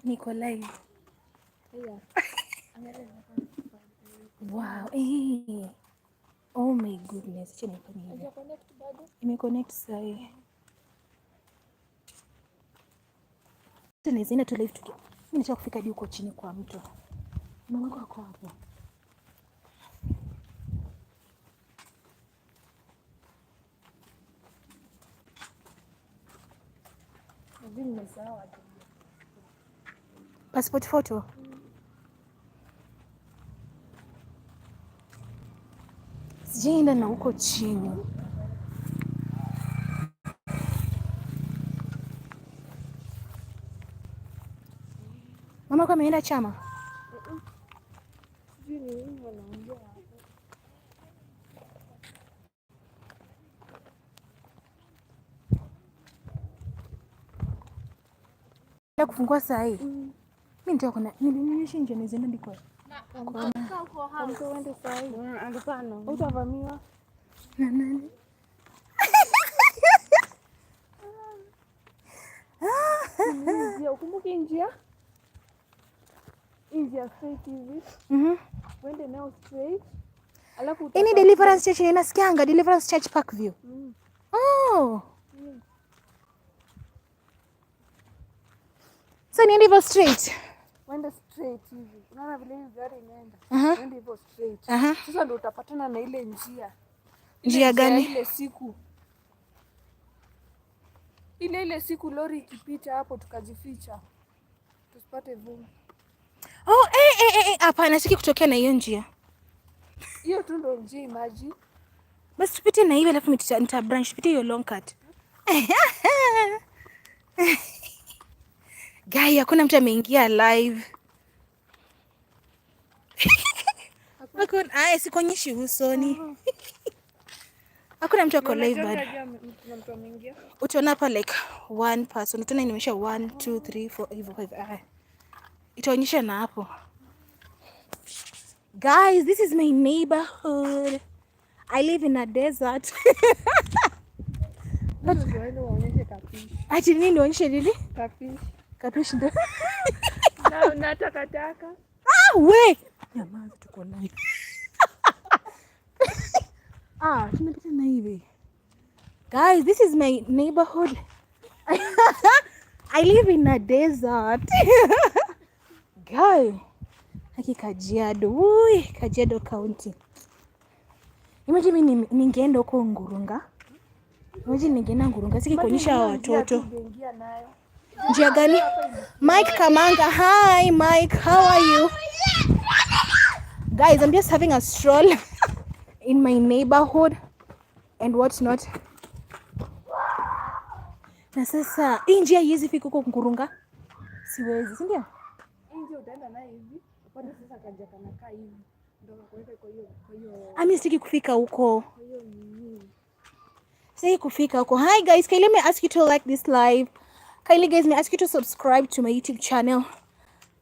Niko live. Yeah. Wow. Oh my goodness. Acha nifanye hivi. Connect bado? Imeconnect sahi. Tunaweza tu live tuki. Mimi nataka kufika juu huko chini kwa mto. Mama wako hapo. Nimesahau. Passport photo. Sijaenda na huko chini. Mama kwa ameenda chama? Sijui ni nini wanaongea hapo. Ndio kufungua saa hii. Mimi ndio kuna nilionyesha nje nizienda ndiko. Mtu uende saa hii. Hapana. Utavamiwa. Na nani? Njia ukumbuke njia? Njia straight hivi. Wende nao straight. Alafu Ini Deliverance Church ninasikianga Deliverance Church Parkview. Oh. So niende hivyo straight. Wende straight hivi. Unaona vile hivi gari inaenda. Wende hivyo straight. Sasa ndio utapatana na ile njia. Njia gani? Ile siku. Ile siku lori ikipita hapo tukajificha. Tusipate vumbi. Oh, hapana siki kutokea na hiyo njia. Hiyo tu ndio njia maji. Basi tupite na hiyo alafu nita branch tupite hiyo long cut. Guy, hakuna mtu ameingia live. Hakuna, sikuonyeshi usoni. Hakuna mtu ako live bado. Utaona hapa like one person. Utaona inimesha 1 2 3 4 hivyo 5. Itaonyesha na hapo. Guys, this is my neighborhood. I live in a desert. Ati nini nionyeshe nini? Kapishi ndo. Na takataka. We. Nyamaza tuko live. Tunapita na hivi. Guys, this is my neighborhood. I live in a desert. Guy. Haki Kajiado. Ui, Kajiado County. Imagine mimi ningeenda huko Ngurunga. Imagine ningeenda Ngurunga siki kuonyesha watoto. Njia gani? Mike Kamanga. Hi Mike, how are you? Guys, I'm just having a stroll in my neighborhood and what's not. Na sasa hii njia hizi fika huko Ngurunga? Siwezi, si ndio? Nje utaenda na hivi. Upande sasa kaja kanakaa hivi. Ndio kuweka kwa hiyo. Mimi sitaki kufika huko. Sitaki kufika huko. Hi guys, can let me ask you to like this live. Kindly guys, may I ask you to subscribe to my YouTube channel.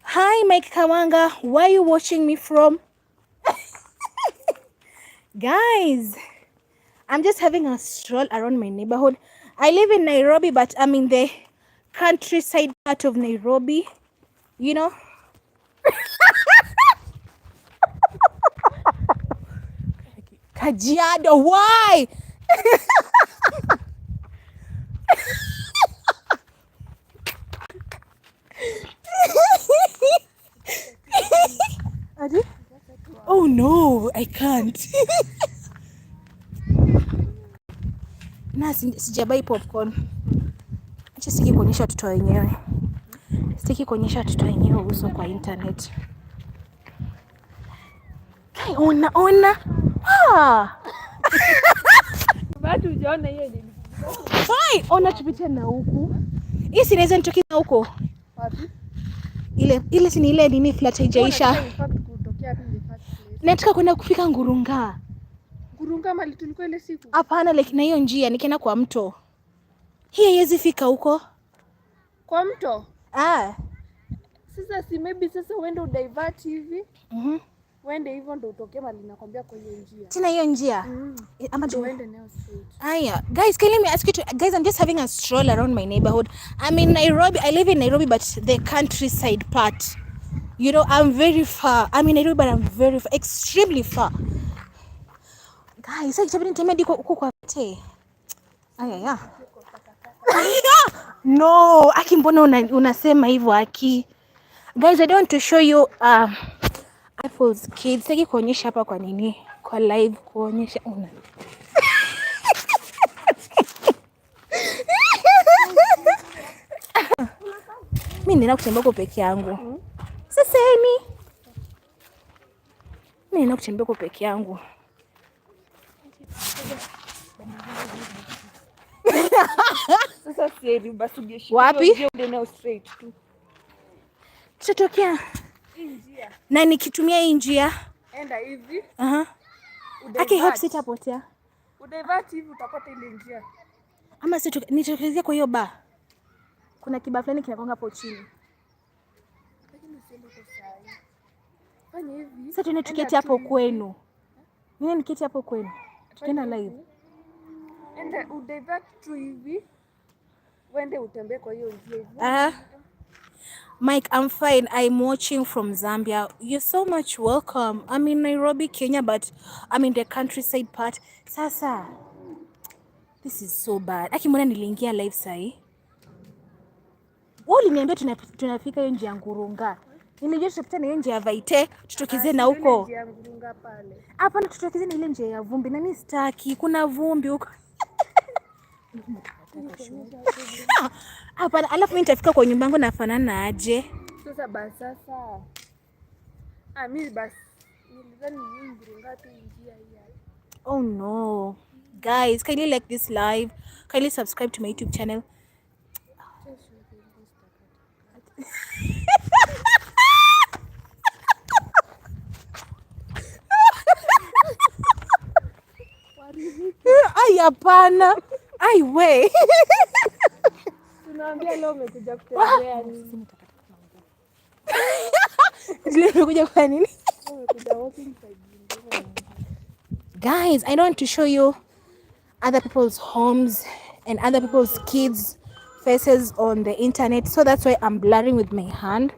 Hi Mike Kamanga, where are you watching me from? Guys, I'm just having a stroll around my neighborhood. I live in Nairobi, but I'm in the countryside part of Nairobi. You know? Kajiado, why? Oh no, I can't. Na sijabai popcorn. Acha siki kuonyesha watoto wenyewe. Sitaki kuonyesha watoto wenyewe uso kwa internet. Kai ona. Watu hujaona hiyo nini? Hai, ona tupite na huku. Hii si inaweza nitoke na huko. Wapi? Ile si ni ile nini flat haijaisha. Nataka kwenda kufika Ngurunga. Ngurunga mali tulikuwa ile siku? Hapana, like na hiyo njia nikienda kwa mto. Hii haiwezi fika huko. Kwa mto? Sasa si maybe sasa uende udivert hivi. Uende hivyo ndo utoke mali nakwambia kwa hiyo njia. Tena hiyo njia. Ama uende nayo straight. Aya, guys, can let me ask you guys, I'm just having a stroll around my neighborhood. I'm in Nairobi. I live in Nairobi, but the countryside part. You know, I'm very far. I'm in Nairobi, but I'm very far, extremely far. Guys, sasa itabidi nitembea huko huko kwa te. Aya. No, Aki, mbona unasema hivyo Aki? Guys, I don't want to show you Apple's kids. Sasa kuonyesha hapa kwa nini? Kwa live kuonyesha una. Mimi nina kutembea kwa peke yangu. Sasa mimi nina kutembea kwa peke yangu. Sasa siri basi ungeshika. Wapi? Uende nayo straight tu. Tutatokea Njia. na nikitumia hii njia. Enda hivi. Aki, hope sitapotea. Udivert hivi utapata ile njia. Ama nitokezea kwa hiyo bar. Kuna kiba fulani kinakonga hapo chini. Lakini usiende kwa saa. Fanya hivi. Sasa tuende tuketi hapo kwenu. Mimi niketi hapo kwenu. Tukienda live. Enda udivert tu hivi. Wende utembee kwa hiyo njia hivi. Mike, I'm fine. I'm watching from Zambia. You're so much welcome. I'm in Nairobi, Kenya, but I'm in the countryside part. Sasa, this is so bad. Aki, mbona niliingia live sahi? Wewe uliniambia tunafika hiyo njia ya Ngurunga. Nimejua tutapita na hiyo njia ya Vaite, tutokeze na huko. Njia ya Ngurunga pale. Hapana, tutokeze na ile njia ya vumbi. Na mimi sitaki. Kuna vumbi huko. Hapana, alafu mimi nitafika kwa nyumba yangu nafanana aje? Sasa basi sasa. Mimi basi nilidhani ni Ngurunga tu njia hii. Oh no. Guys, kindly like this live. Kindly subscribe to my YouTube channel. Ai, hapana. Ai, we. Tunaambia leo umekuja kutembea nini? Leo umekuja kwa nini? Umekuja walking side. Guys, I don't want to show you other people's homes and other people's kids' faces on the internet, so that's why I'm blurring with my hand.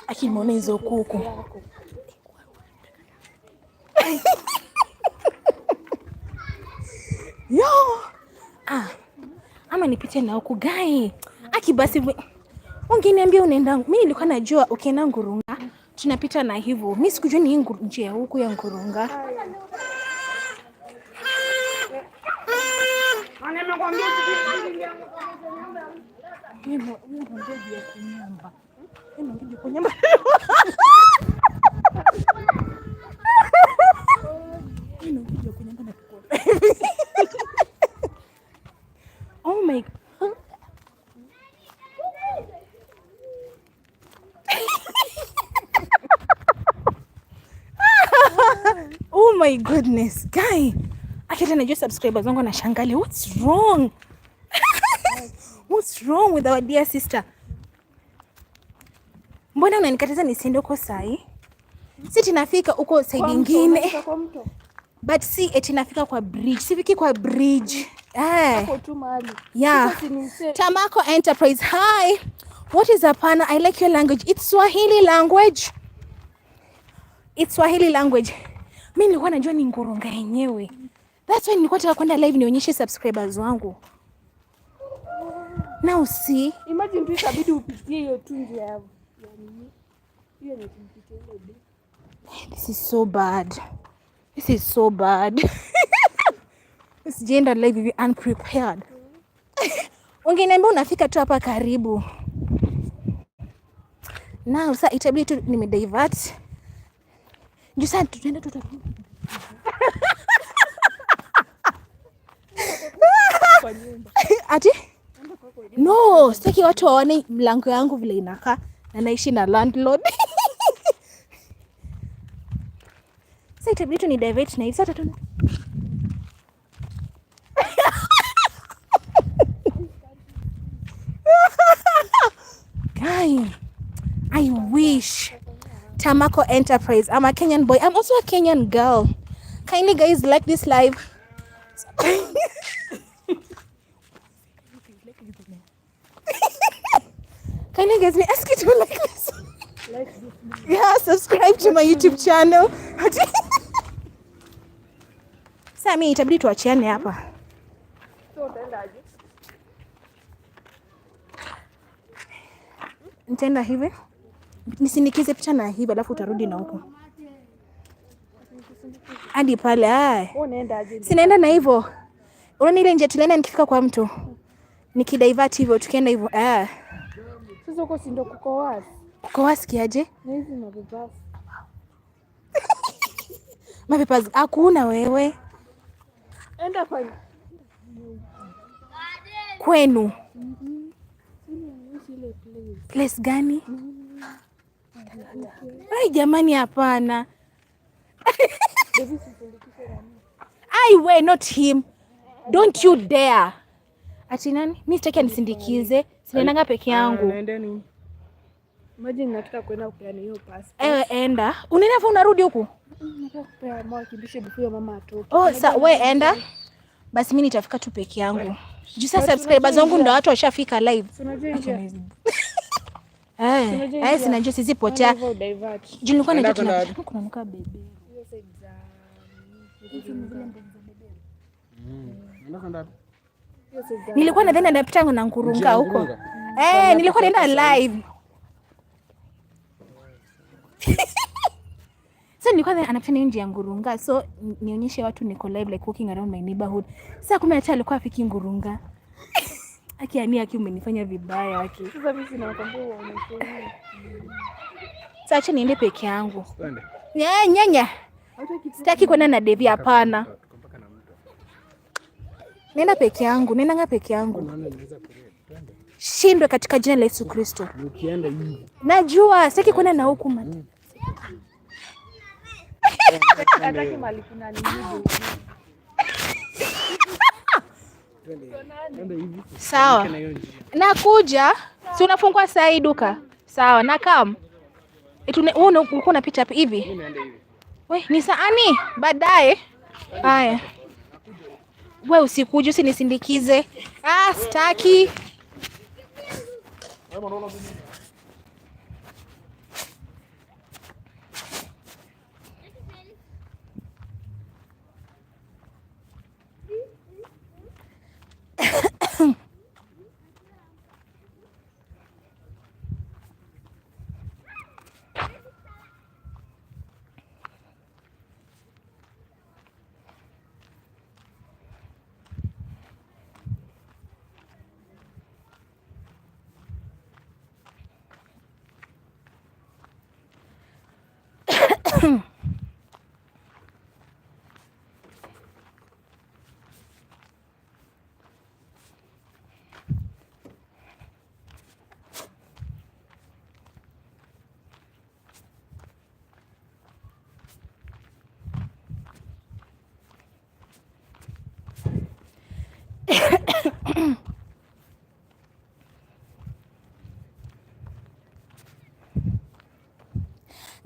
Akimwona hizo kuku. Yo! Ama nipite na huku gai. Aki, basi ungeniambia unaenda. Mimi nilikuwa najua ukienda Ngurunga tunapita na hivyo. Mimi sikujua ni njia huku ya Ngurunga. Nimekwambia oh my God. Oh my goodness, guy. Akita najua subscribers wangu wanashangalia. What's wrong? What's wrong with our dear sister? Mbona unanikataza nisiende huko sahi? Si tunafika huko side nyingine. But si eti nafika kwa bridge. Sifiki kwa bridge. hapo tu mahali. Yeah. Tamako Enterprise. Hi. What is Hapana? I like your language. It's Swahili language. It's Swahili language. Mimi nilikuwa najua ni Ngurunga yenyewe. That's why nilikuwa nataka kwenda live nionyeshe subscribers wangu. Now see. Imagine tu itabidi upitie hiyo tu njia ya nini? Hiyo ni kupitia ile day. This is so bad. This is so bad. This gender live is unprepared. Ungeniambia unafika tu hapa karibu. Now sasa itabidi tu nimedivert. Juu sasa tuende tu kwa nyumba. Ati? No, sitaki watu waone mlango yangu vile inakaa na naishi na landlord. Sasa itabidi tu ni divert na hivi sasa tu. Guy, I wish Tamako Enterprise. I'm a Kenyan boy. I'm also a Kenyan girl. Kindly guys like this live. Kindly guys, may ask you to like this. Yeah, subscribe to my YouTube channel. Sasa itabidi tuachiane hapa. So utaendaje? Nitaenda hivi. Nisindikize picha na hivi alafu utarudi na huko. Hadi pale Unaendaje? Sinaenda na hivyo. Unaona ile nje tulienda nikifika kwa mtu. Nikidivert hivyo tukienda hivyo. Sasa uko si ndo kuko wazi. Kuko wazi kiaje? Na hizi mabebasi. Mapepers hakuna wewe. Enda kwa kwenu. Place gani? Ai jamani hapana. I we not him. Don't you dare. Ati nani? Mimi sitaki anisindikize. Sinaendanga peke yangu. Naendeni. Imagine nataka kwenda kupeana hiyo passport. Enda. Unaenda unarudi huku? Nataka kupea mama kimbishe before mama atoke. Oh, we enda. Basi mimi nitafika tu peke yangu. Juu sasa subscribers wangu ndio watu washafika live. Sinajua sizipotea. Juu nilikuwa najua kuna nuka bebe. Nilikuwa nadhani napita na ngurunga huko. Nilikuwa naenda live. So nilikuwa anapita nje ya ngurunga. So nionyeshe watu niko live like walking around my neighborhood. Sasa kumbe hata alikuwa afiki ngurunga. Aki umenifanya vibaya aki. Sasa mimi sinakwambia uonekane. Sasa acha niende peke yangu. Nyanya. Sitaki kwenda na Devi hapana. Nenda peke yangu, nenda peke yangu. Shindwe katika jina la Yesu Kristo. Ukienda hivi. Najua, sitaki kwenda na huku mati. Hataki mali kuna nini. Sawa. Nakuja. Si unafungua saa hii duka? Sawa, na kam. Wewe uko unapita hapa hivi? Mimi naenda hivi. We, ni saani baadaye. Haya. Wewe usikuje usinisindikize. Sitaki.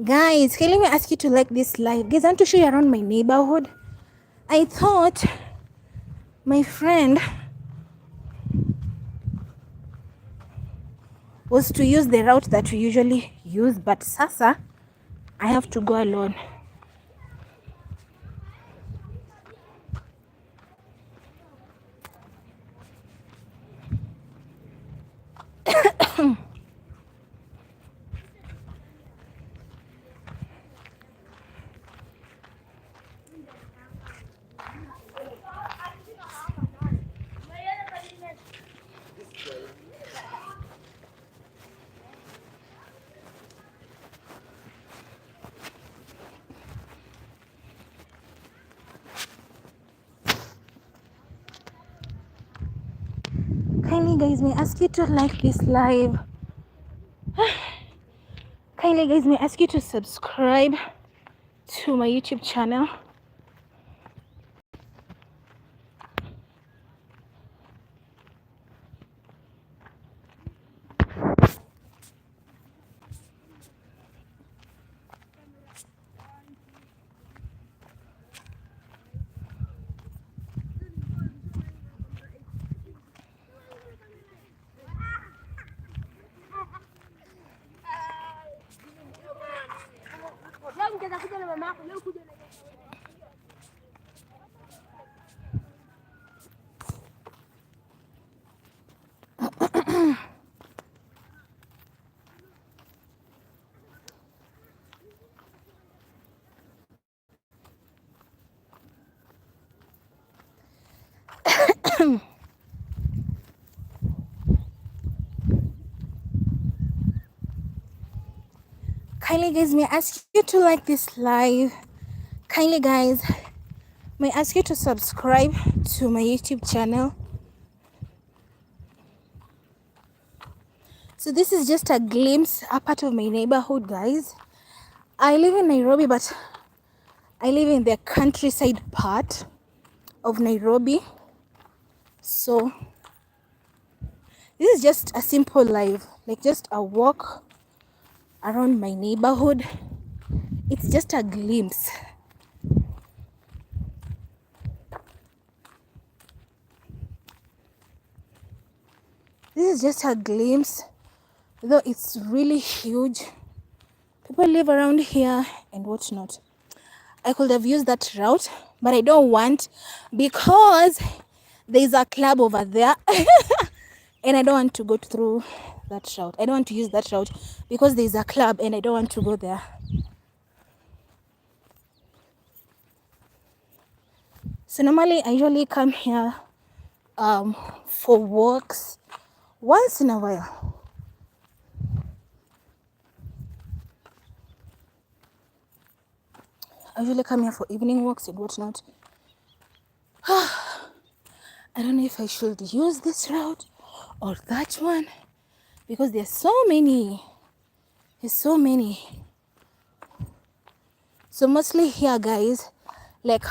Guys, can let me ask you to like this live. Guys, I want to show you around my neighborhood. I thought my friend was to use the route that we usually use, but sasa I have to go alone. Kindly guys, may I ask you to like this live. Kindly guys, may I ask you to subscribe to my YouTube channel. Kindly guys, may I ask you to like this live. Kindly guys, may I ask you to subscribe to my YouTube channel. So this is just a glimpse, a part of my neighborhood, guys. I live in Nairobi, but I live in the countryside part of Nairobi. So this is just a simple life, like just a walk around my neighborhood. It's just a glimpse. This is just a glimpse, though it's really huge. People live around here and whatnot. I could have used that route, but I don't want, because there's a club over there and I don't want to go through that route. I don't want to use that route because there's a club and I don't want to go there. So normally I usually come here for walks once in a while. I usually come here for evening walks and whatnot. I don't know if I should use this route or that one, because there's so many. There's so many. So mostly here, guys, like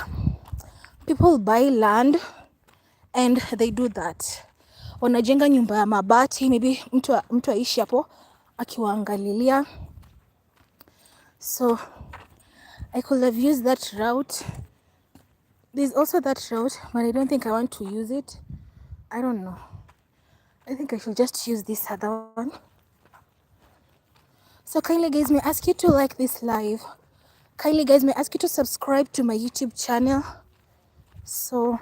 people buy land and they do that. Wanajenga nyumba ya mabati, maybe mtu aishi hapo akiwaangalilia. So I could have used that route. There's also that route, but I don't think I want to use it. I don't know. I think I should just use this other one. So kindly guys, may I ask you to like this live. Kindly guys, may I ask you to subscribe to my YouTube channel. So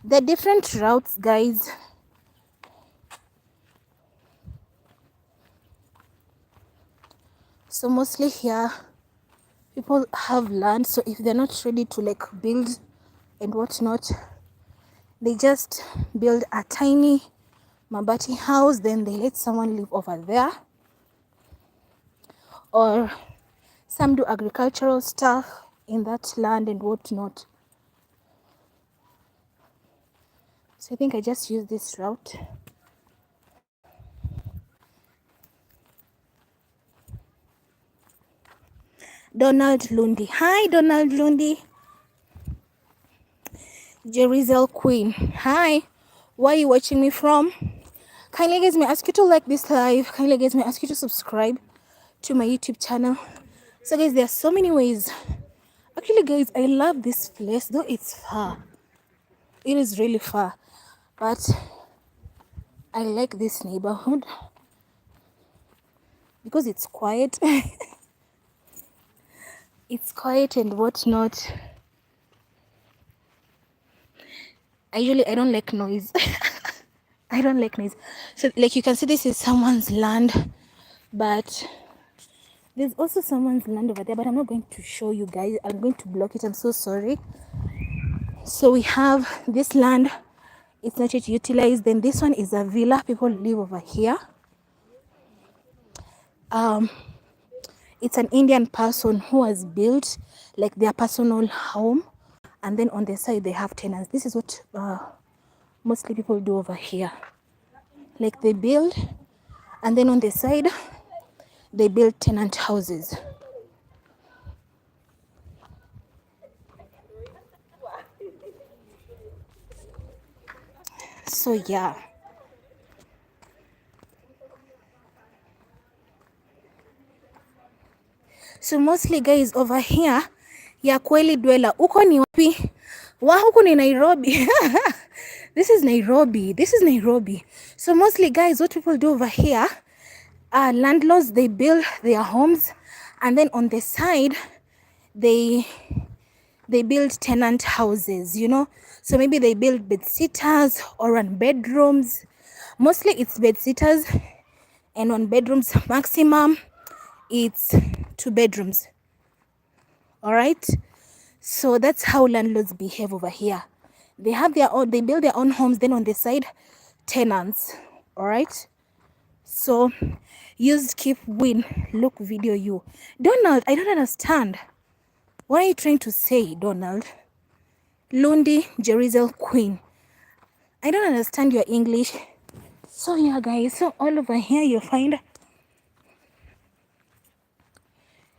the different routes, guys. So mostly here, people have land. So if they're not ready to like build and whatnot, they just build a tiny mabati house, then they let someone live over there. Or some do agricultural stuff in that land and whatnot. So I think I just use this route. Donald Lundi. Hi, Donald Lundi. Jerusalem Queen. Hi. Where are you watching me from? Kindly guys, may I ask you to like this live. Kindly guys, may I ask you to subscribe to my YouTube channel. So guys, there are so many ways. Actually guys, I love this place, though it's far. It is really far. But I like this neighborhood because it's quiet. It's quiet and whatnot. I don't like noise. I don't like noise. So like you can see, this is someone's land, but there's also someone's land over there, but I'm not going to show you guys. I'm going to block it. I'm so sorry. So we have this land. It's not yet utilized. Then this one is a villa. People live over here. It's an Indian person who has built like their personal home, and then on the side they have tenants. This is what mostly people do over here. Like they build, and then on the side they build tenant houses. So yeah. So mostly guys over here, ya kweli dwela. Uko ni wapi? Huku ni Nairobi. This is Nairobi. This is Nairobi. So mostly guys, what people do over here, landlords, they build their homes And then on the side, they build tenant houses, you know. So maybe they build bed sitters or on bedrooms. Mostly it's bed sitters, and on bedrooms maximum it's 2 bedrooms. All right, so that's how landlords behave over here. They have their own, they build their own homes, then on the side tenants. All right, so use keep win look video. You Donald, I don't understand. What are you trying to say, Donald? Lundi Jerusalem Queen, I don't understand your English. So yeah guys, so all over here you'll find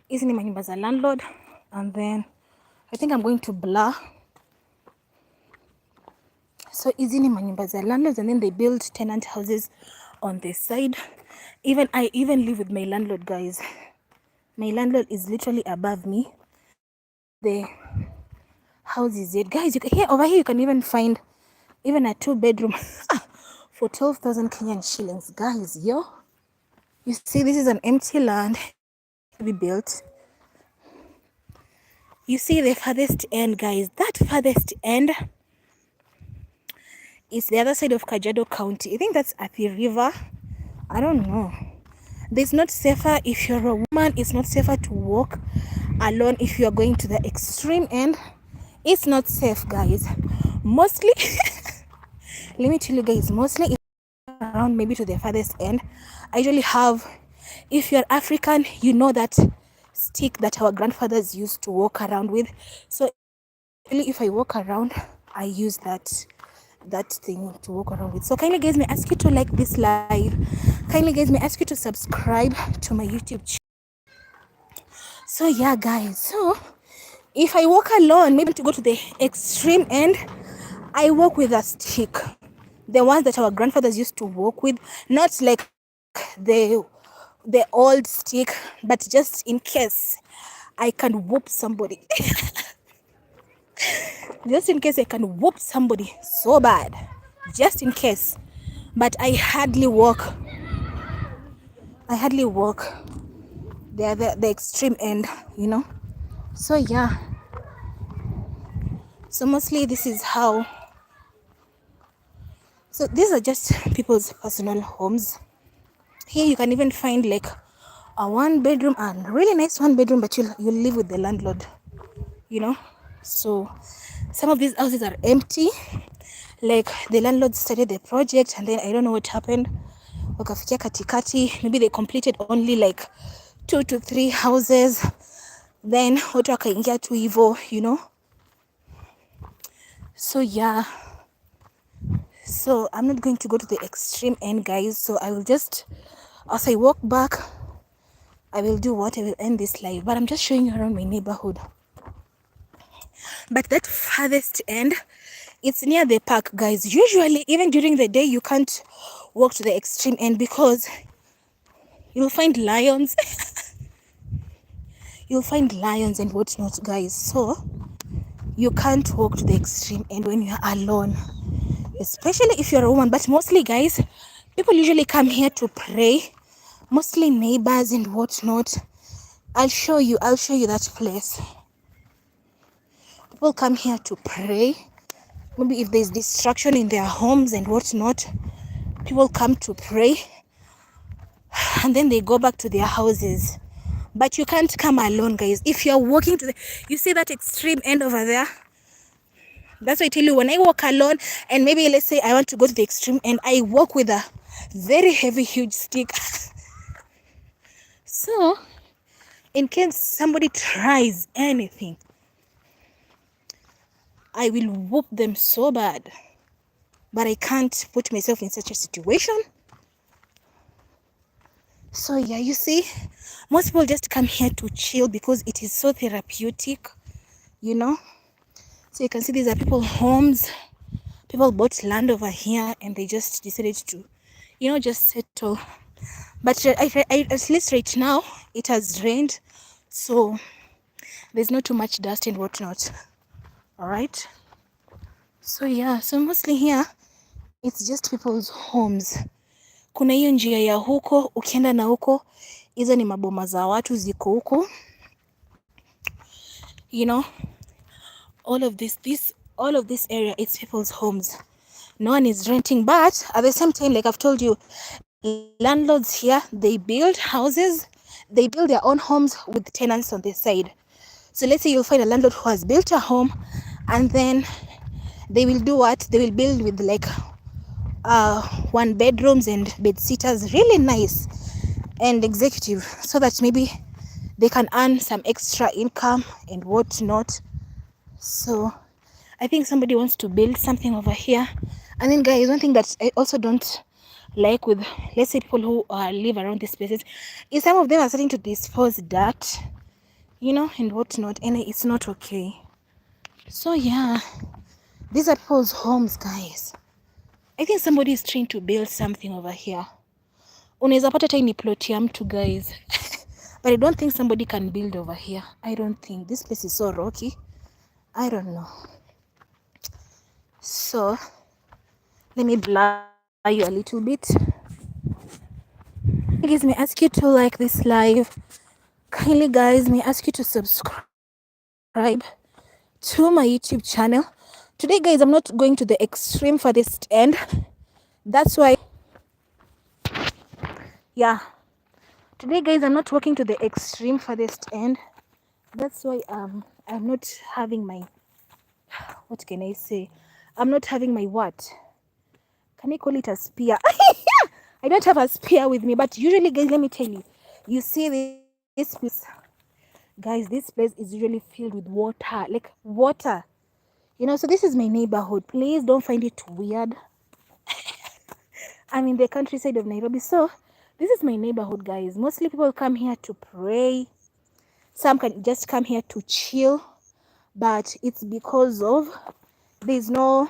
hizi ni manyumba za landlord, and then I think I'm going to blur. So hizi ni manyumba za landlords, and then they build tenant houses on this side. I even live with my landlord, guys. My landlord is literally above me. The house is it, guys. Over here you can even find even a 2-bedroom for 12,000 Kenyan shillings, guys. Yo, you see, this is an empty land to be built. You see the farthest end, guys. That farthest end is the other side of Kajiado County. I think that's at the river. I don't know. It's not safer if you're a woman. It's not safer to walk alone if you're going to the extreme end. It's not safe, guys. Mostly, let me tell you guys, mostly around maybe to the farthest end. I usually have, if you're African, you know that stick that our grandfathers used to walk around with. So if I walk around, I use that thing to walk around with. So kindly guys, may I ask you to like this live. Kindly guys, may I ask you to subscribe to my YouTube channel. So yeah guys, so if I walk alone, maybe to go to the extreme end, I walk with a stick, the ones that our grandfathers used to walk with, not like the old stick, but just in case I can whoop somebody. Just in case I can whoop somebody so bad, just in case. But I hardly walk the extreme end, you know. So yeah, so mostly this is how, so these are just people's personal homes. Here you can even find like a 1-bedroom, and really nice 1-bedroom, but you'll live with the landlord, you know. So some of these houses are empty, like the landlord started the project and then I don't know what happened, wakafikia katikati, maybe they completed only like 2 to 3 houses, then watu wakaingia tu hivyo, you know. So yeah, so I'm not going to go to the extreme end, guys. So I will just, as I walk back, I will do what, I will end this live, but I'm just showing you around my neighborhood. But that farthest end, it's near the park, guys. Usually even during the day you can't walk to the extreme end because you'll find lions. You'll find lions and whatnot, guys. So you can't walk to the extreme end when you're alone, especially if you're a woman. But mostly, guys, people usually come here to pray, mostly neighbors and whatnot. I'll show you that place. People come here to pray. Maybe if there's destruction in their homes and whatnot, people come to pray and then they go back to their houses. But you can't come alone, guys. If you're walking to you see that extreme end over there? That's why I tell you, when I walk alone, and maybe let's say I want to go to the extreme end, I walk with a very heavy, huge stick. So, in case somebody tries anything, I will whoop them so bad. But I can't put myself in such a situation. So yeah, you see, most people just come here to chill because it is so therapeutic, you know. So you can see these are people's homes. People bought land over here and they just decided to, you know, just settle. But at least right now it has rained, so there's not too much dust and whatnot. All right. So yeah, so mostly here it's just people's homes. Kuna hiyo njia ya huko, ukienda na huko Hizo ni maboma za watu ziko huko. You know, all of this area, it's people's homes. No one is renting, but at the same time, like I've told you, landlords here, they build houses, they build their own homes with tenants on the side. So let's say you'll find a landlord who has built a home, and then they will do what? They will build with like 1 bedrooms and bed sitters, really nice and executive, so that maybe they can earn some extra income and whatnot. So I think somebody wants to build something over here. And then guys, one thing that I also don't like with, let's say, people who live around these places is some of them are starting to dispose dirt, you know, and whatnot, and it's not okay. So yeah, these are people's homes, guys. I think somebody is trying to build something over here. Unaweza pata tiny plot ya mtu, guys. But I don't think somebody can build over here. I don't think. This place is so rocky. I don't know. So let me blur you a little bit. Guys, may I ask you to like this live. Kindly, guys, may I ask you to subscribe to my YouTube channel. Today, guys, I'm not going to the extreme farthest end. That's why, yeah. Today, guys, I'm not walking to the extreme farthest end. That's why I'm not having my, what can I say? I'm not having my what? Can I call it a spear? I don't have a spear with me, but usually, guys, let me tell you, you see this place, guys, this place is usually filled with water, like water, you know. So this is my neighborhood. Please don't find it weird. I'm in the countryside of Nairobi, so this is my neighborhood, guys. Mostly people come here to pray. Some can just come here to chill, but it's because of there's no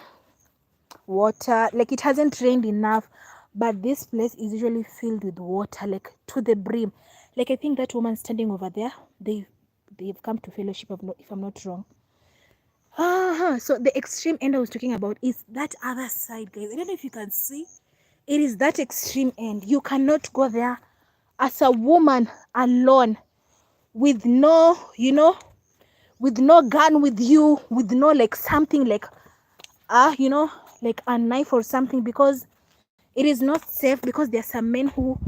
water, like it hasn't rained enough. But this place is usually filled with water, like to the brim. Like I think that woman standing over there, they've come to fellowship, if I'm not wrong. So the extreme end I was talking about is that other side, guys. I don't know if you can see. It is that extreme end. You cannot go there as a woman alone, with no, you know, with no gun with you, with no like something like you know, like a knife or something, because it is not safe. Because there are some men who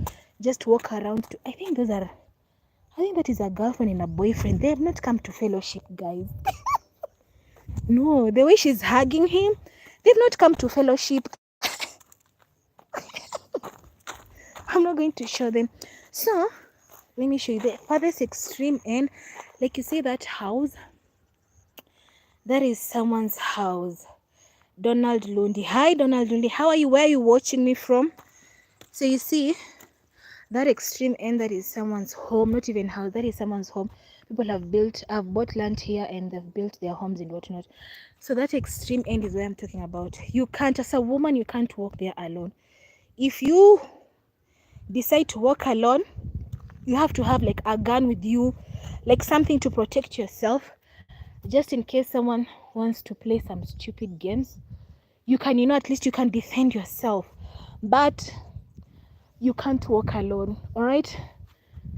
just walk around to, I think that is a girlfriend and a boyfriend. They have not come to fellowship, guys. No, the way she's hugging him, they've not come to fellowship. I'm not going to show them. So let me show you the farthest extreme end. Like you see that house, that is someone's house. Donald Lundi. Hi Donald Lundi, how are you? Where are you watching me from? So you see that extreme end, that is someone's home. Not even house, that is someone's home. People have bought land here and they've built their homes and whatnot. So that extreme end is what I'm talking about. You can't, as a woman, you can't walk there alone. If you decide to walk alone, you have to have like a gun with you, like something to protect yourself, just in case someone wants to play some stupid games. You can, you know, at least you can defend yourself, but you can't walk alone. All right.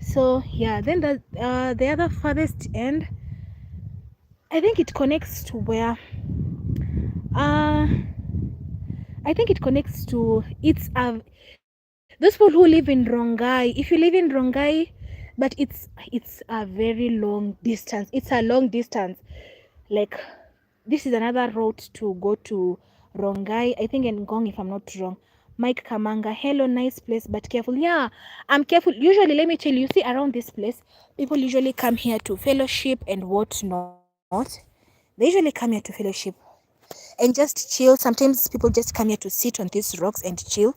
So yeah, then the other farthest end, I think it connects to where I think it connects to, it's those people who live in Rongai. If you live in Rongai, but it's a very long distance. It's a long distance. Like this is another route to go to Rongai, I think, in Ngong, if I'm not wrong. Mike Kamanga, hello, nice place, but careful. Yeah, I'm careful. Usually, let me tell you, see, around this place, people usually come here to fellowship and whatnot. They usually come here to fellowship and just chill. Sometimes people just come here to sit on these rocks and chill.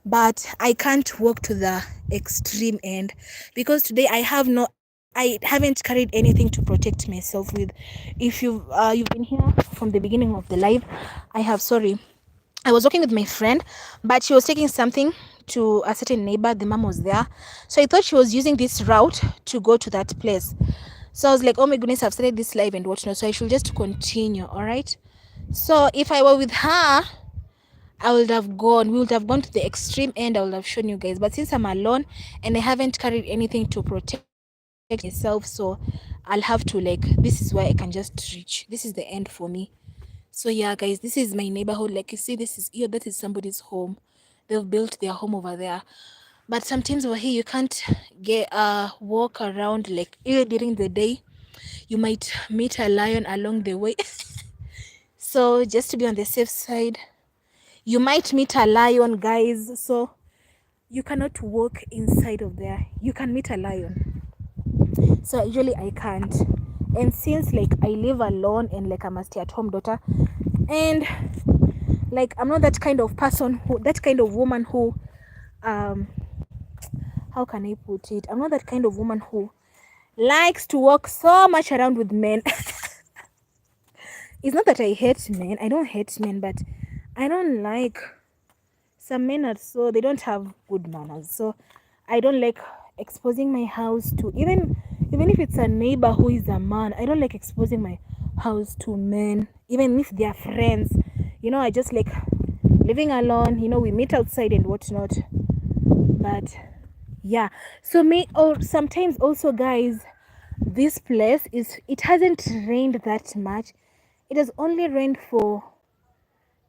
But I can't walk to the extreme end because today I haven't carried anything to protect myself with. If you've been here from the beginning of the live, I was walking with my friend, but she was taking something to a certain neighbor. The mom was there, so I thought she was using this route to go to that place. So I was like, oh my goodness, I've started this live and whatnot, so I should just continue. All right. So if I were with her, I would have gone. We would have gone to the extreme end. I would have shown you guys. But since I'm alone and I haven't carried anything to protect myself, so I'll have to, like, this is where I can just reach. This is the end for me. So yeah, guys, this is my neighborhood. Like you see, this is here. That is somebody's home. They've built their home over there. But sometimes over here you can't get walk around, like even during the day. You might meet a lion along the way. So just to be on the safe side, you might meet a lion, guys. So you cannot walk inside of there. You can meet a lion. So usually I can't. And since like I live alone and like I'm a stay-at-home daughter, and like I'm not that kind of person who, that kind of woman who how can I put it? I'm not that kind of woman who likes to walk so much around with men. It's not that I hate men. I don't hate men, but I don't like, some men are so, they don't have good manners. So I don't like exposing my house to, even if it's a neighbor who is a man, I don't like exposing my house to men, even if they are friends. You know, I just like living alone. You know, we meet outside and whatnot. But yeah, so me, or sometimes also, guys, this place is, it hasn't rained that much. It has only rained for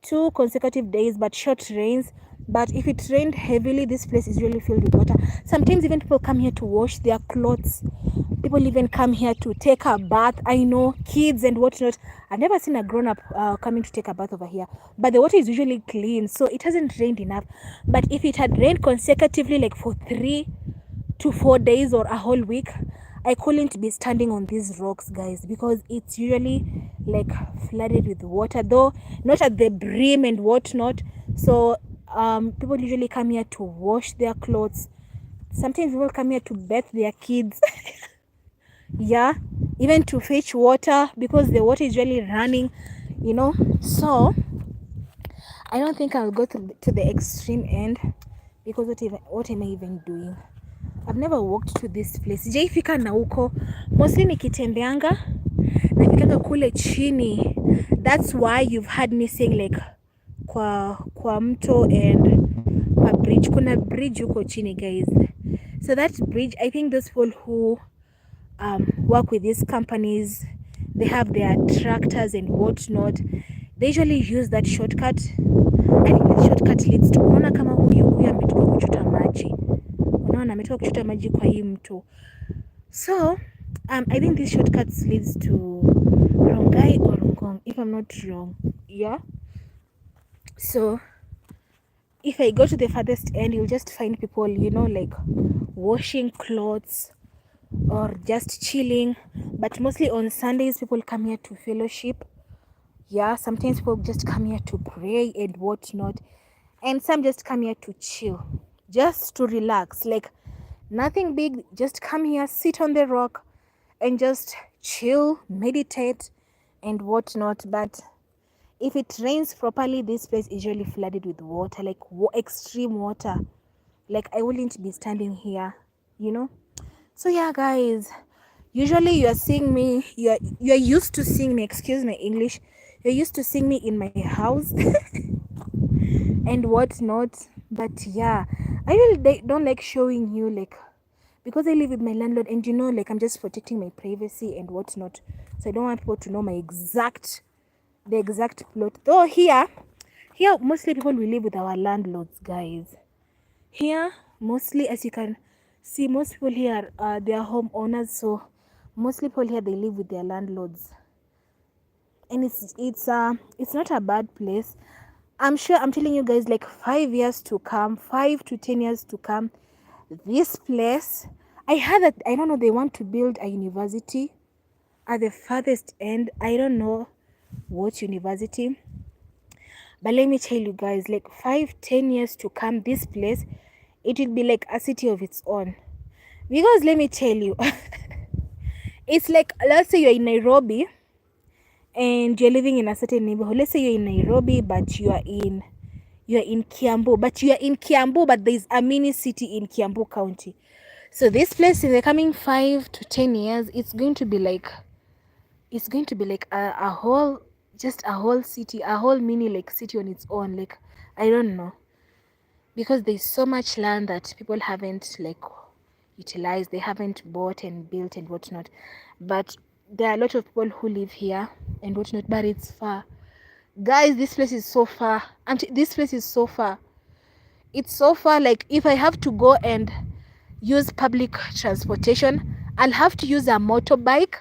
2 consecutive days, but short rains. But if it rained heavily, this place is really filled with water. Sometimes even people come here to wash their clothes. People even come here to take a bath. I know, kids and whatnot. I've never seen a grown-up coming to take a bath over here. But the water is usually clean, so it hasn't rained enough. But if it had rained consecutively, like for 3 to 4 days or a whole week, I couldn't be standing on these rocks, guys, because it's usually like flooded with water, though not at the brim and whatnot. So people usually come here to wash their clothes. Sometimes people come here to bathe their kids. Yeah, even to fetch water, because the water is really running, you know. So I don't think I'll go to the extreme end, because what am I even doing? I've never walked to this place. Sijaifika na huko. Mostly nikitembeanga nafikanga kule chini. That's why you've heard me saying like kwa mto and kwa bridge. Kuna bridge huko chini, guys. So that bridge, I think those people who work with these companies, they have their tractors and whatnot. They usually use that shortcut. I think the shortcut leads to, unaona kama huyu ametoka kuchota maji. Unaona ametoka kuchota maji kwa hii mto. So I think this shortcut leads to Rongai or Ngong, if I'm not wrong. Yeah. So if I go to the farthest end, you'll just find people, you know, like washing clothes or just chilling. But mostly on Sundays, people come here to fellowship. Yeah, sometimes people just come here to pray and whatnot. And some just come here to chill, just to relax. Like nothing big, just come here, sit on the rock and just chill, meditate and whatnot. But if it rains properly, this place is usually flooded with water, like extreme water. Like I wouldn't be standing here, you know. So yeah, guys, usually you're seeing me, you're used to seeing me, excuse my English, you're used to seeing me in my house and whatnot. But yeah, I really don't like showing you, like, because I live with my landlord, and you know, like I'm just protecting my privacy and whatnot. So I don't want people to know the exact plot. Though here mostly people will live with our landlords, guys. Here mostly, as you can see, most people here are their homeowners. So mostly people here, they live with their landlords, and it's not a bad place. I'm sure, I'm telling you guys, like 5 years to come, 5 to 10 years to come, this place, I heard that, I don't know, they want to build a university at the farthest end. I don't know what university, but let me tell you guys, like 5-10 years to come, this place, it will be like a city of its own. Because let me tell you, it's like, let's say you're in Nairobi and you're living in a certain neighborhood. Let's say you're in Nairobi, but you're in Kiambu, but there's a mini city in Kiambu County. So this place, in the coming 5 to 10 years, it's going to be like a whole city, a whole mini like city on its own, like I don't know, because there's so much land that people haven't like utilized, they haven't bought and built and whatnot. But there are a lot of people who live here and whatnot, but it's far. Guys, this place is so far. This place is so far. It's so far. Like, if I have to go and use public transportation, I'll have to use a motorbike.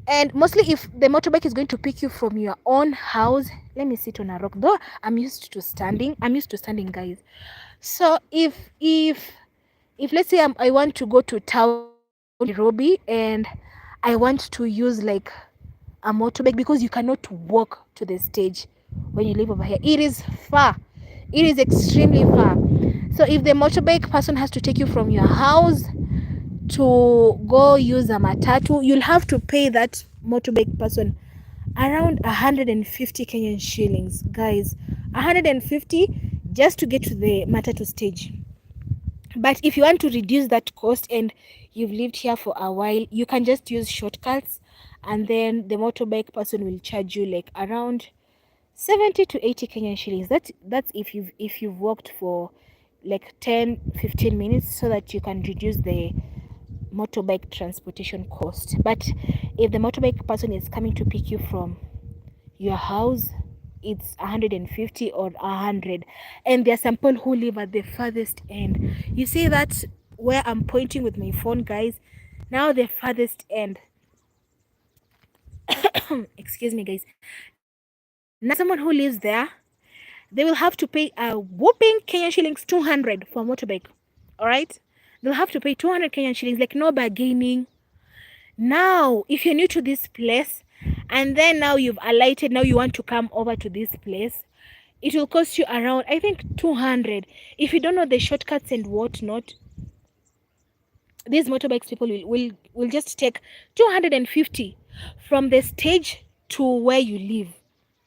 And mostly if the motorbike is going to pick you from your own house, let me sit on a rock. Though I'm used to standing, guys. So if let's say I want to go to town, Nairobi, and I want to use like a motorbike, because you cannot walk to the stage when you live over here. It is far. It is extremely far. So if the motorbike person has to take you from your house to go use a matatu, you'll have to pay that motorbike person around 150 Kenyan shillings, guys. 150 just to get to the matatu stage. But if you want to reduce that cost and you've lived here for a while, you can just use shortcuts, and then the motorbike person will charge you like around 70 to 80 Kenyan shillings. That's if you've walked for like 10-15 minutes, so that you can reduce the motorbike transportation cost. But if the motorbike person is coming to pick you from your house, it's 150 or 100. And there are some people who live at the farthest end. You see that where I'm pointing with my phone, guys? Now the farthest end. Excuse me, guys. Now someone who lives there, they will have to pay a whooping Kenyan shillings 200 for a motorbike. All right, they'll have to pay 200 Kenyan shillings, like no bargaining. Now if you're new to this place and then now you've alighted, now you want to come over to this place, it will cost you around, I think, 200. If you don't know the shortcuts and whatnot, these motorbikes people will just take 250 from the stage to where you live.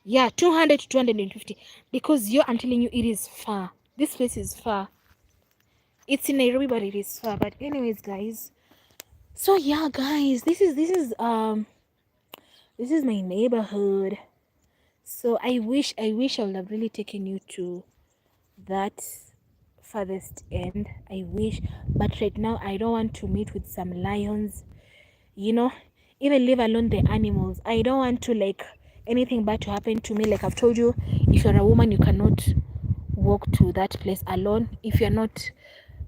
Yeah, 200 to 250, because I'm telling you, it is far. This place is far. It's in Nairobi, but it is far. But anyways, guys, so yeah, guys, this is my neighborhood. So I wish I would have really taken you to that farthest end. I wish, but right now I don't want to meet with some lions, even leave alone the animals. I don't want to like anything bad to happen to me. Like I've told you, if you're a woman, you cannot walk to that place alone. If you're not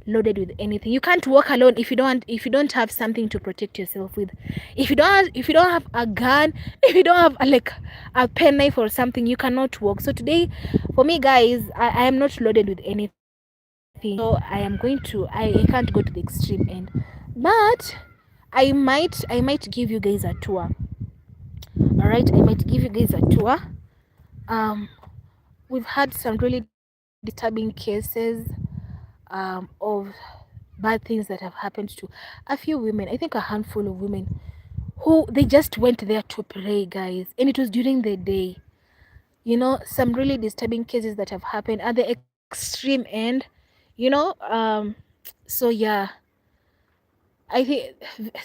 loaded with anything, you can't walk alone if you don't have something to protect yourself with. If you don't have a gun, if you don't have like a pen knife or something, you cannot walk. So today, for me, guys, I am not loaded with anything, so I can't go to the extreme end, but I might give you guys a tour. All right, I might give you guys a tour. We've had some really disturbing cases of bad things that have happened to a few women. I think a handful of women who they just went there to pray, guys, and it was during the day. Some really disturbing cases that have happened at the extreme end. So yeah, I think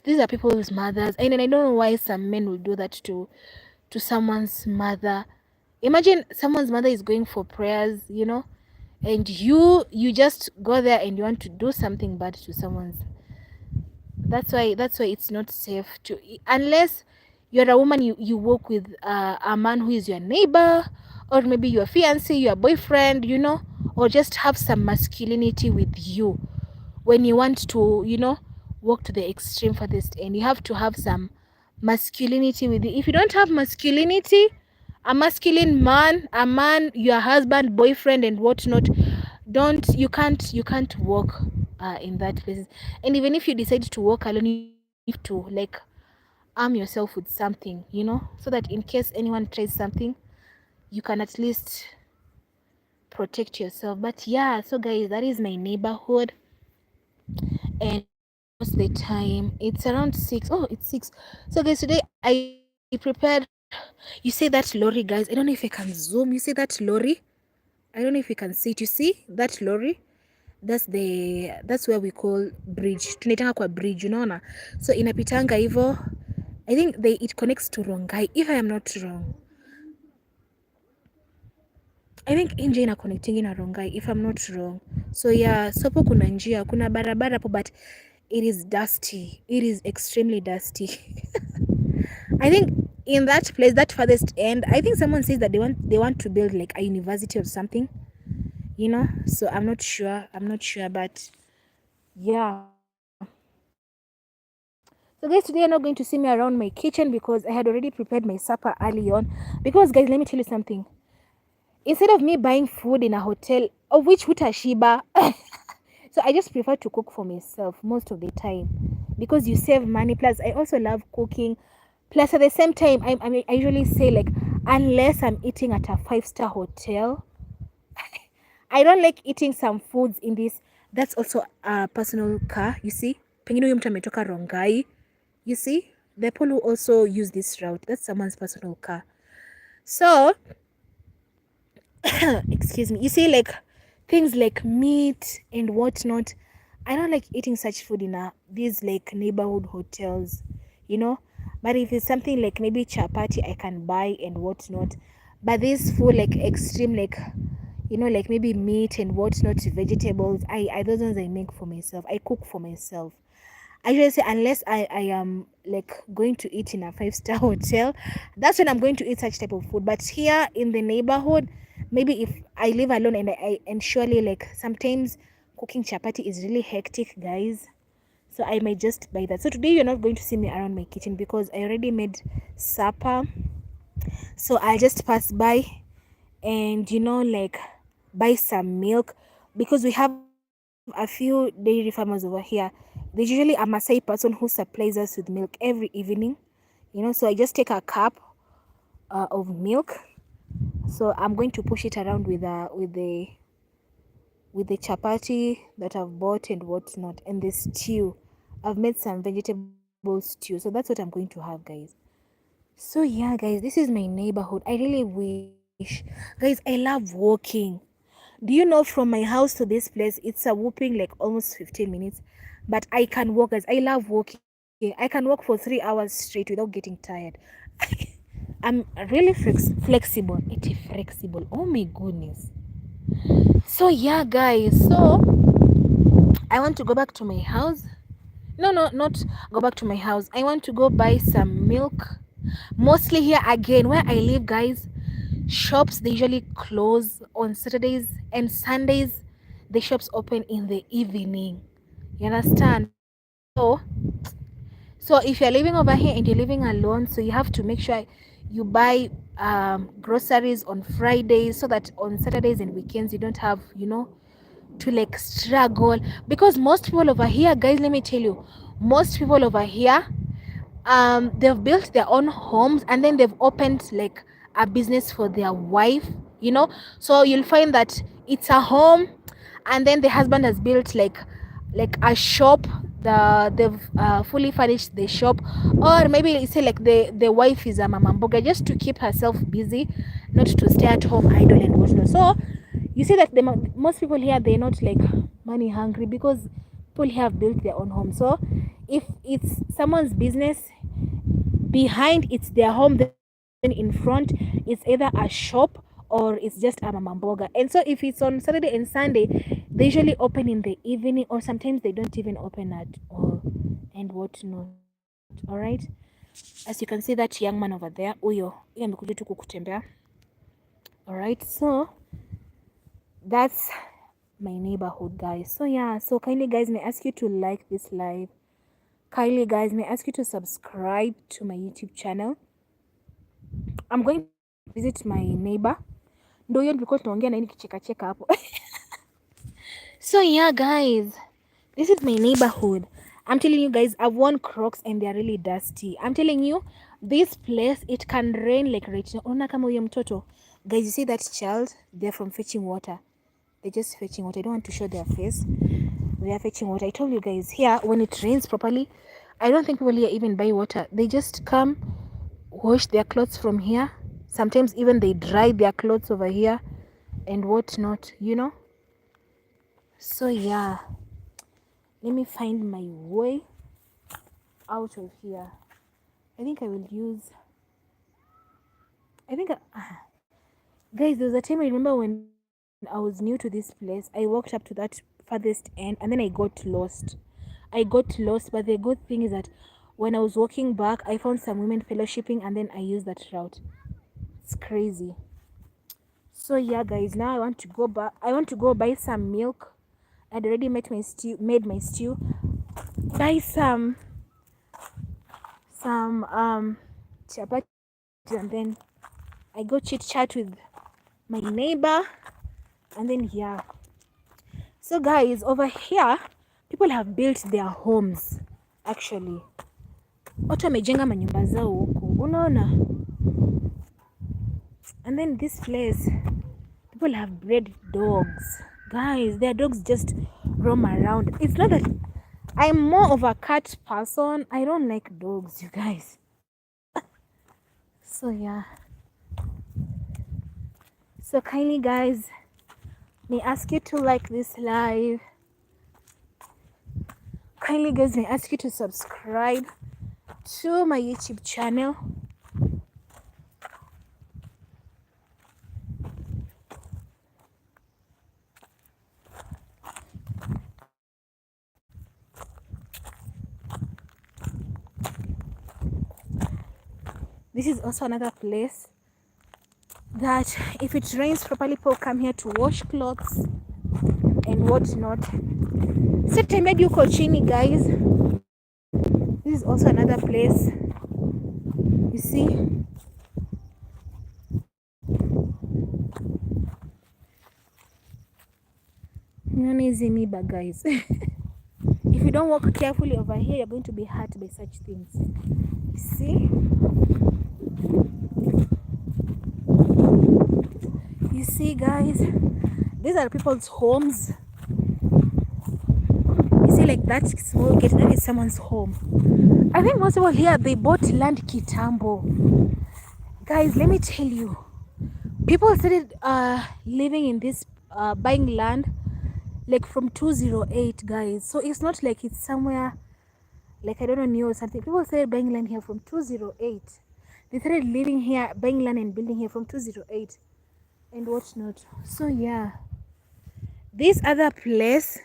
these are people's mothers, and I don't know why some men will do that to someone's mother. Imagine someone's mother is going for prayers, and you just go there and you want to do something bad to someone's. That's why it's not safe to, unless you're a woman, you walk with a man who is your neighbor, or maybe your fiance, your boyfriend, or just have some masculinity with you. When you want to walk to the extreme farthest end, you have to have some masculinity with you. If you don't have masculinity, a masculine man, your husband, boyfriend and whatnot, you can't walk in that place. And even if you decide to walk alone, you have to like arm yourself with something, so that in case anyone tries something, you can at least protect yourself. But yeah, so guys, that is my neighborhood, and most of the time it's around 6. Oh, it's 6. So guys, today I prepared. You see that lorry, guys? I don't know if I can zoom. You see that lorry? I don't know if you can see it. You see that lorry? That's where we call bridge. Tunaitanga kwa bridge, unaona? So inapitanga hivyo. I think it connects to Rongai, if I am not wrong. I think nje ina connecting na Rongai if I'm not wrong. So yeah, sopo kuna njia, kuna barabara hapo, but it is dusty. It is extremely dusty. I think in that place, that farthest end, I think someone says that they want to build like a university or something, you know. So I'm not sure, but yeah. So guys, today you're not going to see me around my kitchen because I had already prepared my supper early on. Because guys, let me tell you something. Instead of me buying food in a hotel, of which hutashiba, so I just prefer to cook for myself most of the time because you save money. Plus, I also love cooking. Plus, at the same time, I usually say like, unless I'm eating at a 5-star hotel, I don't like eating some foods in this. That's also a personal car. You see, pengine huyu mtu ametoka Rongai. You see, the people who also use this route, that's someone's personal car. So excuse me, you see, like things like meat and whatnot, I don't like eating such food in these like neighborhood hotels, you know. But if it's something like maybe chapati, I can buy and whatnot. But this food like extreme, like, you know, like maybe meat and whatnot, vegetables, I those ones I make for myself, I cook for myself. I usually say unless I am like going to eat in a 5-star hotel, that's when I'm going to eat such type of food. But here in the neighborhood, maybe if I live alone and surely like sometimes cooking chapati is really hectic, guys. So I might just buy that. So today you're not going to see me around my kitchen because I already made supper. So I'll just pass by and, you know, like buy some milk because we have a few dairy farmers over here. There's usually a Maasai person who supplies us with milk every evening, you know. So I just take a cup of milk. So I'm going to push it around with the chapati that I've bought and whatnot, and the stew. I've made some vegetable stew, so that's what I'm going to have, guys. So yeah, guys, this is my neighborhood. I really wish, guys, I love walking. Do you know from my house to this place, it's a whooping like almost 15 minutes, but I can walk, guys. I love walking. I can walk for 3 hours straight without getting tired. I'm really flexible. It's flexible. Oh my goodness. So yeah, guys. So I want to go back to my house. No, not go back to my house. I want to go buy some milk. Mostly here again, where I live, guys, shops they usually close on Saturdays and Sundays. The shops open in the evening. You understand? So if you're living over here and you're living alone, so you have to make sure you buy groceries on Fridays so that on Saturdays and weekends you don't have, you know, to like struggle. Because most people over here, guys, let me tell you, most people over here, they've built their own homes and then they've opened like a business for their wife, you know. So you'll find that it's a home and then the husband has built like a shop. They've fully furnished the shop, or maybe say like the wife is a mama mboga just to keep herself busy, not to stay at home idle and whatnot. So you see that most people here, they're not like money hungry because people here have built their own home. So if it's someone's business, behind it's their home, then in front it's either a shop or it's just a mama mboga. And so if it's on Saturday and Sunday, they usually open in the evening, or sometimes they don't even open at all and whatnot. All right, as you can see that young man over there, huyo amekuja tu kukutembea. All right, so that's my neighborhood, guys. So yeah, so kindly guys, may I ask you to like this live. Kindly guys, may I ask you to subscribe to my YouTube channel. I'm going to visit my neighbor. Ndio hiyo tulikuwa tunaongea na kicheka cheka hapo. So yeah, guys, this is my neighborhood. I'm telling you guys, I've worn Crocs and they're really dusty. I'm telling you, this place, it can rain like right now. Unaona kama huyo mtoto. Guys, you see that child? They're from fetching water. They're just fetching water. I don't want to show their face. They are fetching water. I told you guys, here, when it rains properly, I don't think people here even buy water. They just come, wash their clothes from here. Sometimes even they dry their clothes over here and whatnot, you know. So yeah, let me find my way out of here. I think I will use, I think Guys, there was a time I remember when I was new to this place, I walked up to that farthest end and then I got lost. But the good thing is that when I was walking back, I found some women fellowshipping and then I used that route. It's crazy. So yeah, guys, now I want to go back. I want to go buy some milk. I'd already made my stew. Buy some chapati, and then I go chit chat with my neighbor, and then yeah. So guys, over here people have built their homes. Actually, watu wamejenga manyumba zao huku, unaona. And then this place, people have bred dogs. Guys, their dogs just roam around. It's not that I'm more of a cat person. I don't like dogs, you guys. So yeah. So kindly, guys, may I ask you to like this live. Kindly, guys, may I ask you to subscribe to my YouTube channel. This is also another place that if it rains properly, people come here to wash clothes and whatnot. September yuko chini, guys. This is also another place. You see, guys. If you don't walk carefully over here, you're going to be hurt by such things. You see? You see, guys, these are people's homes. You see, like that small gate, that is someone's home. I think most people here, they bought land kitambo. Guys, let me tell you, people started living in this, buying land like from 208, guys. So it's not like it's somewhere like, I don't know, new or something. People started buying land here from 208. They started living here, buying land and building here from 208 and whatnot. So yeah, this other place,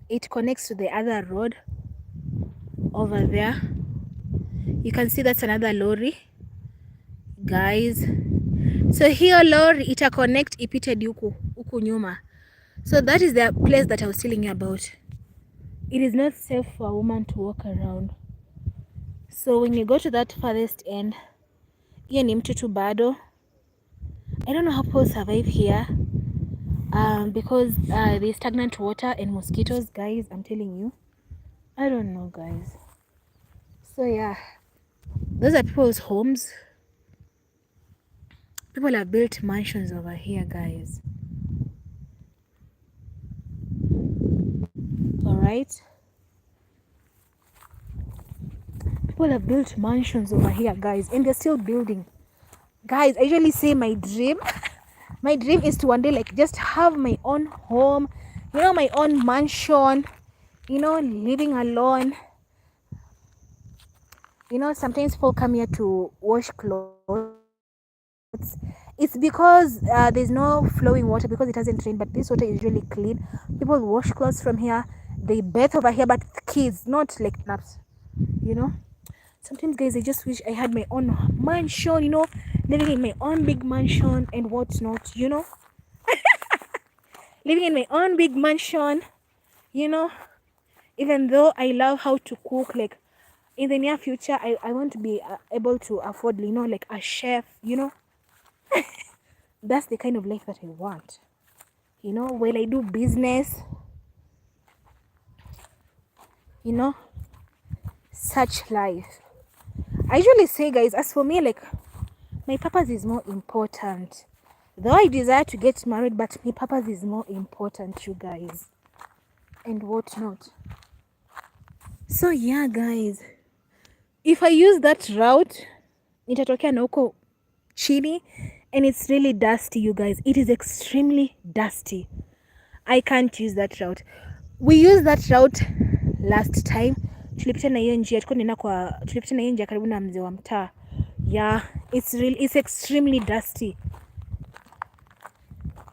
it connects to the other road over there. You can see that's another lorry, guys. So here lorry ita connect ipite huku nyuma. So that is the place that I was telling you about. It is not safe for a woman to walk around. So when you go to that farthest end, hiyo ni mtutu bado. I don't know how people survive here, because there's stagnant water and mosquitoes, guys. I'm telling you, I don't know, guys. So yeah, those are people's homes. People have built mansions over here, guys. All right, people have built mansions over here, guys, and they're still building. Guys, I usually say my dream my dream is to one day like just have my own home, you know, my own mansion, you know, living alone. You know, sometimes people come here to wash clothes. It's because there's no flowing water because it hasn't rained, but this water is really clean. People wash clothes from here, they bathe over here, but kids, not like naps, you know. Sometimes, guys, I just wish I had my own mansion, you know, living in my own big mansion and whatnot, you know. Living in my own big mansion, you know. Even though I love how to cook, like in the near future, I want to be able to afford, you know, like a chef, you know. That's the kind of life that I want, you know, while I do business, you know, such life. I usually say, guys, as for me, like, my purpose is more important. Though I desire to get married, but my purpose is more important, you guys, and whatnot. So yeah, guys, if I use that route, nitatokea na huko chini, and it's really dusty, you guys. It is extremely dusty. I can't use that route. We used that route last time. Tulipita na hiyo njia, tulipita na hiyo njia karibu na mzee wa mtaa. Yeah, It's extremely dusty,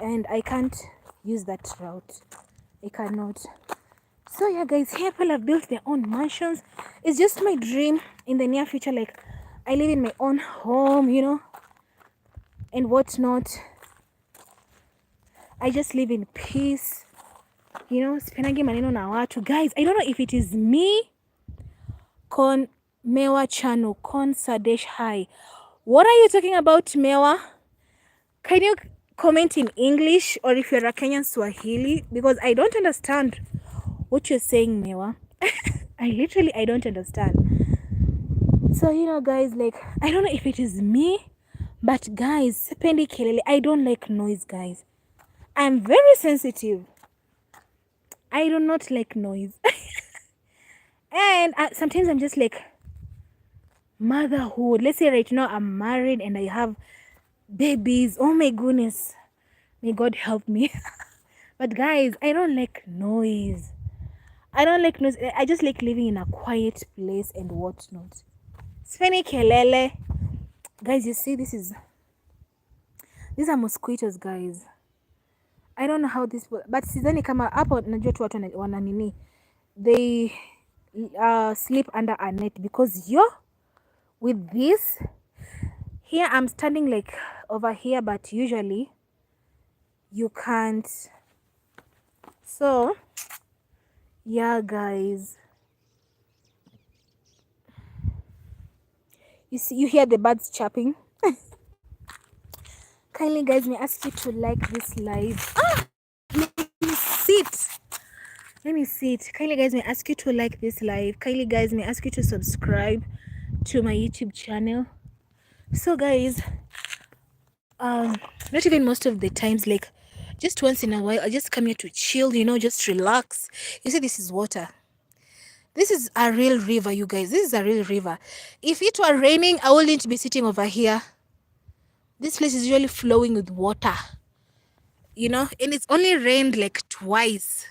and I can't use that route. I cannot. So yeah, guys, here people have built their own mansions. It's just my dream in the near future, like I live in my own home, you know, and whatnot. I just live in peace, you know, sipenagi maneno na watu. Guys, I don't know if it is me. Con Mewa channel, Con Sadesh, hi. What are you talking about, Mewa? Can you comment in English, or if you're a Kenyan, Swahili, because I don't understand what you're saying, Mewa. I don't understand. So, you know, guys, like, I don't know if it is me, but guys, sipendi kelele. I don't like noise, guys. I'm very sensitive. I do not like noise. And sometimes I'm just like, motherhood. Let's say right now I'm married and I have babies. Oh my goodness. May God help me. But guys, I don't like noise. I don't like noise. I just like living in a quiet place and whatnot. Sipendi kelele. Guys, you see, these are mosquitoes, guys. I don't know how this, but sidhani kama hapo, najua tu watu wana nini. They sleep under a net, because with this here I'm standing like over here, but usually you can't. So yeah, guys, you see, you hear the birds chirping. Kindly, guys, may I ask you to like this live. Let me sit. Kindly, guys, may I ask you to like this live. Kindly, guys, may I ask you to subscribe to my YouTube channel. So guys, not even most of the times, like just once in a while, I just come here to chill, you know, just relax. You see, this is water. This is a real river, you guys. This is a real river. If it were raining, I wouldn't be sitting over here. This place is usually flowing with water, you know, and it's only rained like twice.